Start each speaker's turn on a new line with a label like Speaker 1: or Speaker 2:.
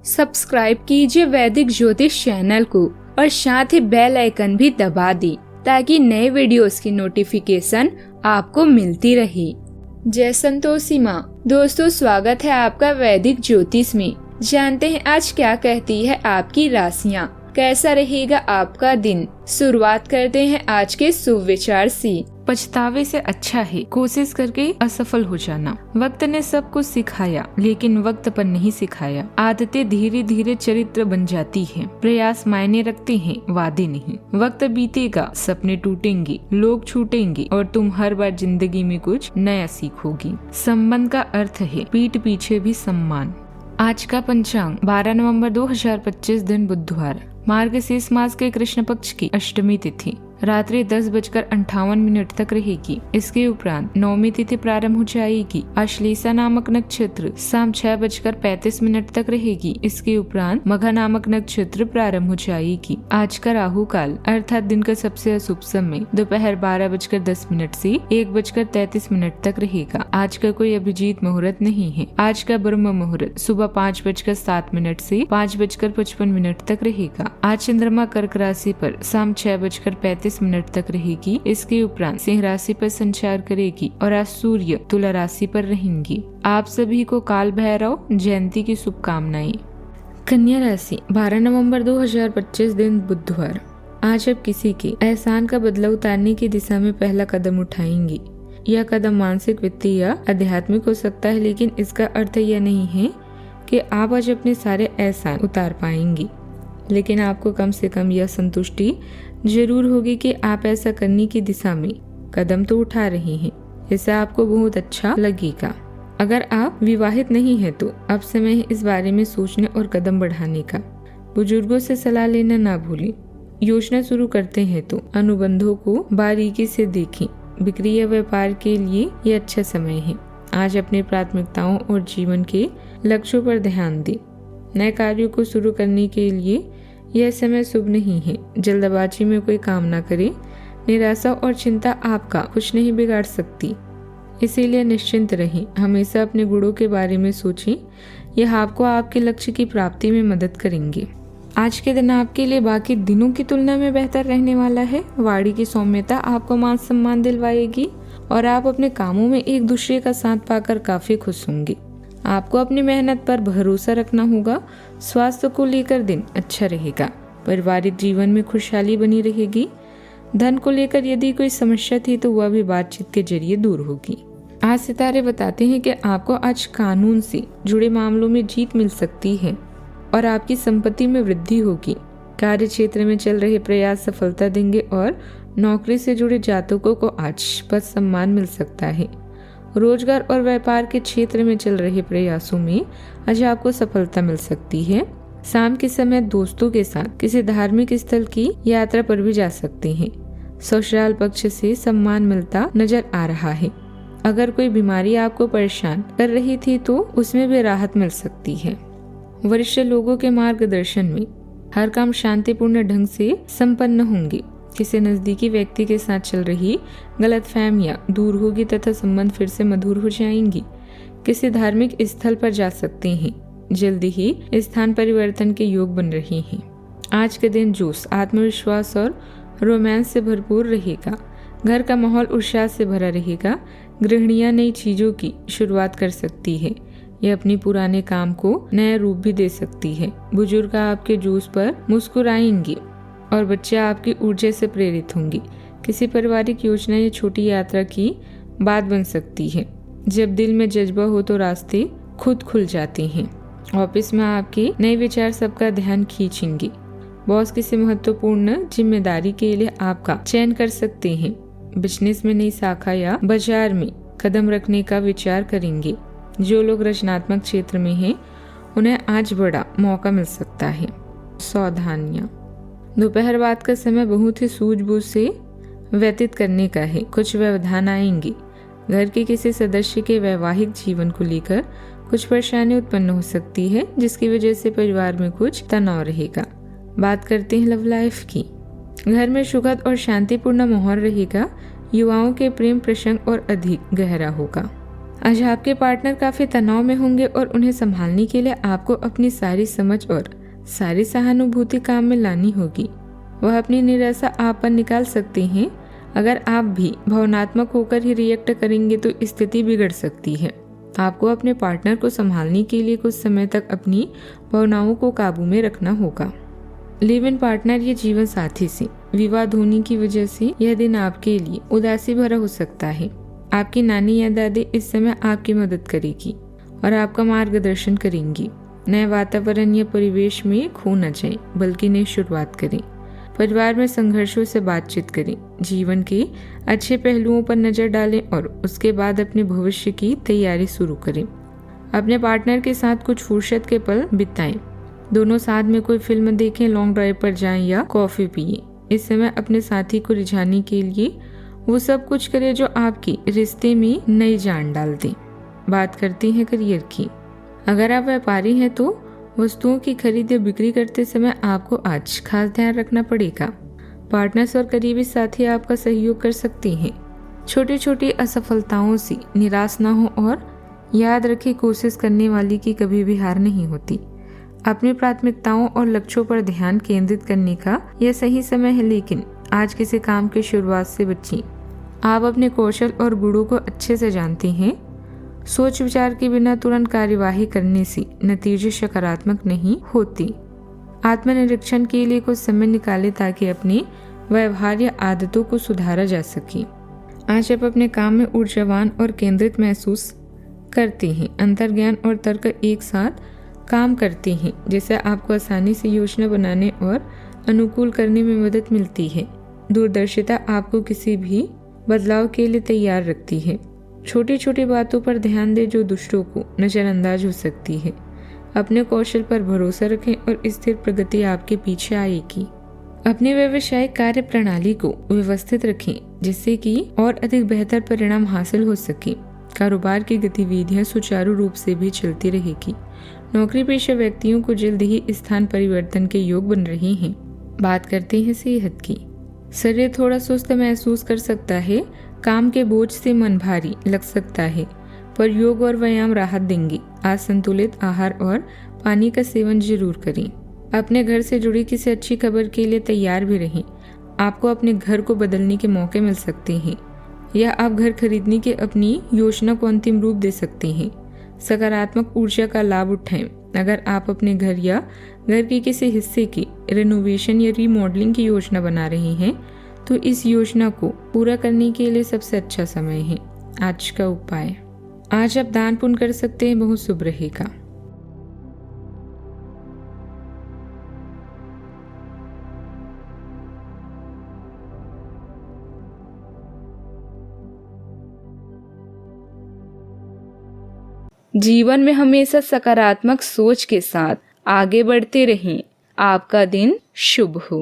Speaker 1: Subscribe कीजिए वैदिक ज्योतिष चैनल को और साथ ही बेल आइकन भी दबा दी ताकि नए वीडियोस की नोटिफिकेशन आपको मिलती रहे। जय संतोषी माँ। दोस्तों, स्वागत है आपका वैदिक ज्योतिष में। जानते हैं आज क्या कहती है आपकी राशियाँ, कैसा रहेगा आपका दिन। शुरुआत करते हैं आज के शुभ विचार से।
Speaker 2: पछतावे से अच्छा है कोशिश करके असफल हो जाना। वक्त ने सब कुछ सिखाया लेकिन वक्त पर नहीं सिखाया। आदतें धीरे धीरे चरित्र बन जाती हैं। प्रयास मायने रखते हैं, वादे नहीं। वक्त बीतेगा, सपने टूटेंगे, लोग छूटेंगे और तुम हर बार जिंदगी में कुछ नया सीखोगी। संबंध का अर्थ है पीठ पीछे भी सम्मान। आज का पंचांग 12 नवंबर 2025 दिन बुधवार। मार्गशीर्ष मास के कृष्ण पक्ष की अष्टमी तिथि रात्रि 10:58 तक रहेगी। इसके उपरांत नवमी तिथि प्रारंभ हो जाएगी। अश्लेषा नामक नक्षत्र शाम 6:35 तक रहेगी। इसके उपरांत मघा नामक नक्षत्र प्रारंभ हो जाएगी। आज का राहु काल अर्थात दिन का सबसे अशुभ समय दोपहर 12:10 से 1:33 तक रहेगा। आज का कोई अभिजीत मुहूर्त नहीं है। आज का ब्रह्म मुहूर्त सुबह 5:07 से 5:55 तक रहेगा। आज चंद्रमा कर्क राशि पर शाम 6:35 तक रहेगी। इसके उपरांत सिंह राशि पर संचार करेगी और आज सूर्य तुला राशि पर रहेंगी। आप सभी को काल भैरव जयंती की शुभकामनाएं। कन्या राशि 12 नवंबर 2025 दिन बुधवार। आज आप किसी के एहसान का बदला उतारने की दिशा में पहला कदम उठाएंगी। यह कदम मानसिक, वित्तीय या आध्यात्मिक हो सकता है, लेकिन इसका अर्थ यह नहीं है कि आप आज अपने सारे एहसान उतार पाएंगी, लेकिन आपको कम से कम यह संतुष्टि जरूर होगी कि आप ऐसा करने की दिशा में कदम तो उठा रहे हैं। इससे आपको बहुत अच्छा लगेगा। अगर आप विवाहित नहीं है तो अब समय है इस बारे में सोचने और कदम बढ़ाने का। बुजुर्गों से सलाह लेना ना भूलें। योजना शुरू करते हैं तो अनुबंधों को बारीकी से देखें। बिक्री या व्यापार के लिए यह अच्छा समय है। आज अपनी प्राथमिकताओं और जीवन के लक्ष्यों पर ध्यान दें। नए कार्यों को शुरू करने के लिए यह समय शुभ नहीं है। जल्दबाजी में कोई काम ना करें। निराशा और चिंता आपका कुछ नहीं बिगाड़ सकती, इसीलिए निश्चिंत रहें। हमेशा अपने गुणों के बारे में सोचें, यह आपको आपके लक्ष्य की प्राप्ति में मदद करेंगे। आज के दिन आपके लिए बाकी दिनों की तुलना में बेहतर रहने वाला है। वाणी की सौम्यता आपको मान सम्मान दिलवाएगी और आप अपने कामों में एक दूसरे का साथ पाकर काफी खुश होंगे। आपको अपनी मेहनत पर भरोसा रखना होगा। स्वास्थ्य को लेकर दिन अच्छा रहेगा। पारिवारिक जीवन में खुशहाली बनी रहेगी। धन को लेकर यदि कोई समस्या थी तो वह भी बातचीत के जरिए दूर होगी। आज सितारे बताते हैं कि आपको आज कानून से जुड़े मामलों में जीत मिल सकती है और आपकी संपत्ति में वृद्धि होगी। कार्य क्षेत्र में चल रहे प्रयास सफलता देंगे और नौकरी से जुड़े जातकों को आज पद सम्मान मिल सकता है। रोजगार और व्यापार के क्षेत्र में चल रहे प्रयासों में आज आपको सफलता मिल सकती है। शाम के समय दोस्तों के साथ किसी धार्मिक स्थल की यात्रा पर भी जा सकते हैं। ससुराल पक्ष से सम्मान मिलता नजर आ रहा है। अगर कोई बीमारी आपको परेशान कर रही थी तो उसमें भी राहत मिल सकती है। वरिष्ठ लोगों के मार्गदर्शन में हर काम शांतिपूर्ण ढंग से संपन्न होंगे। किसी नजदीकी व्यक्ति के साथ चल रही गलतफहमियां दूर होगी तथा संबंध फिर से मधुर हो जाएंगी। किसी धार्मिक स्थल पर जा सकते हैं। जल्दी ही स्थान परिवर्तन के योग बन रहे हैं। आज के दिन जोश, आत्मविश्वास और रोमांस से भरपूर रहेगा। घर का माहौल उत्साह से भरा रहेगा। गृहिणियां नई चीजों की शुरुआत कर सकती है। यह अपनी पुराने काम को नया रूप भी दे सकती है। बुजुर्ग आपके जोश पर मुस्कुराएंगे और बच्चे आपकी ऊर्जा से प्रेरित होंगे। किसी पारिवारिक योजना या छोटी यात्रा की बात बन सकती है। जब दिल में जज्बा हो तो रास्ते खुद खुल जाते हैं। ऑफिस में आपके नए विचार सबका ध्यान खींचेंगे। बॉस किसी महत्वपूर्ण जिम्मेदारी के लिए आपका चयन कर सकते हैं। बिजनेस में नई शाखा या बाजार में कदम रखने का विचार करेंगे। जो लोग रचनात्मक क्षेत्र में हैं, उन्हें आज बड़ा मौका मिल सकता है। सावधानियां। दोपहर बाद का समय बहुत ही सूझबूझ से व्यतीत करने का है। कुछ व्यवधान आएंगे। घर के किसी सदस्य के वैवाहिक जीवन को लेकर कुछ परेशानी उत्पन्न हो सकती है, जिसकी वजह से परिवार में कुछ तनाव रहेगा। बात करते हैं लव लाइफ की। घर में सुखद और शांतिपूर्ण माहौल रहेगा। युवाओं के प्रेम प्रसंग और अधिक गहरा होगा। आज आपके पार्टनर काफी तनाव में होंगे और उन्हें संभालने के लिए आपको अपनी सारी समझ और सारी सहानुभूति काम में लानी होगी। वह अपनी निराशा आप पर निकाल सकते हैं। अगर आप भी भावनात्मक होकर ही रिएक्ट करेंगे तो स्थिति बिगड़ सकती है। आपको अपने पार्टनर को संभालने के लिए कुछ समय तक अपनी भावनाओं को काबू में रखना होगा। लिव इन पार्टनर या जीवन साथी से विवाद होने की वजह से यह दिन आपके लिए उदासी भरा हो सकता है। आपकी नानी या दादी इस समय आपकी मदद करेगी और आपका मार्गदर्शन करेंगी। नए वातावरण या परिवेश में खो न जाएं, बल्कि नई शुरुआत करें। परिवार में संघर्षों से बातचीत करें, जीवन के अच्छे पहलुओं पर नजर डालें और उसके बाद अपने भविष्य की तैयारी शुरू करें। अपने पार्टनर के साथ कुछ फुर्सत के पल बिताएं। दोनों साथ में कोई फिल्म देखें, लॉन्ग ड्राइव पर जाएं या कॉफी पिए। इस समय अपने साथी को रिझाने के लिए वो सब कुछ करें जो आपके रिश्ते में नई जान डाल दे। बात करते हैं करियर की। अगर आप व्यापारी हैं तो वस्तुओं की खरीद या बिक्री करते समय आपको आज खास ध्यान रखना पड़ेगा। पार्टनर्स और करीबी साथी आपका सहयोग कर सकते हैं। छोटी छोटी असफलताओं से निराश ना हो और याद रखें, कोशिश करने वाली की कभी भी हार नहीं होती। अपनी प्राथमिकताओं और लक्ष्यों पर ध्यान केंद्रित करने का यह सही समय है, लेकिन आज किसी काम की शुरुआत से बचिए। आप अपने कौशल और गुणों को अच्छे से जानते हैं। सोच विचार के बिना तुरंत कार्यवाही करने से नतीजे सकारात्मक नहीं होती। आत्मनिरीक्षण के लिए कुछ समय निकालें ताकि अपनी व्यवहार या आदतों को सुधारा जा सके। आज आप अपने काम में ऊर्जावान और केंद्रित महसूस करते हैं। अंतर्ज्ञान और तर्क एक साथ काम करते हैं, जिससे आपको आसानी से योजना बनाने और अनुकूल करने में मदद मिलती है। दूरदर्शिता आपको किसी भी बदलाव के लिए तैयार रखती है। छोटी छोटी बातों पर ध्यान दें जो दुष्टों को नजरअंदाज हो सकती है। अपने कौशल पर भरोसा रखें और स्थिर प्रगति आपके पीछे आएगी। अपने व्यवसायिक कार्य प्रणाली को व्यवस्थित रखें, जिससे कि और अधिक बेहतर परिणाम हासिल हो सके। कारोबार की गतिविधियां सुचारू रूप से भी चलती रहेगी। नौकरी पेशा व्यक्तियों को जल्द ही स्थान परिवर्तन के योग बन रहे हैं। बात करते हैं सेहत की। शरीर थोड़ा सुस्त महसूस कर सकता है, काम के बोझ से मन भारी लग सकता है, पर योग और व्यायाम राहत देंगे। आज संतुलित आहार और पानी का सेवन जरूर करें। अपने घर से जुड़ी किसी अच्छी खबर के लिए तैयार भी रहें। आपको अपने घर को बदलने के मौके मिल सकते हैं या आप घर खरीदने की अपनी योजना को अंतिम रूप दे सकते हैं। सकारात्मक ऊर्जा का लाभ उठाएं। अगर आप अपने घर या घर के किसी हिस्से की रेनोवेशन या रीमॉडलिंग की योजना बना रहे हैं तो इस योजना को पूरा करने के लिए सबसे अच्छा समय है। आज का उपाय, आज आप दान पुण्य कर सकते हैं, बहुत शुभ रहेगा।
Speaker 1: जीवन में हमेशा सकारात्मक सोच के साथ आगे बढ़ते रहें। आपका दिन शुभ हो।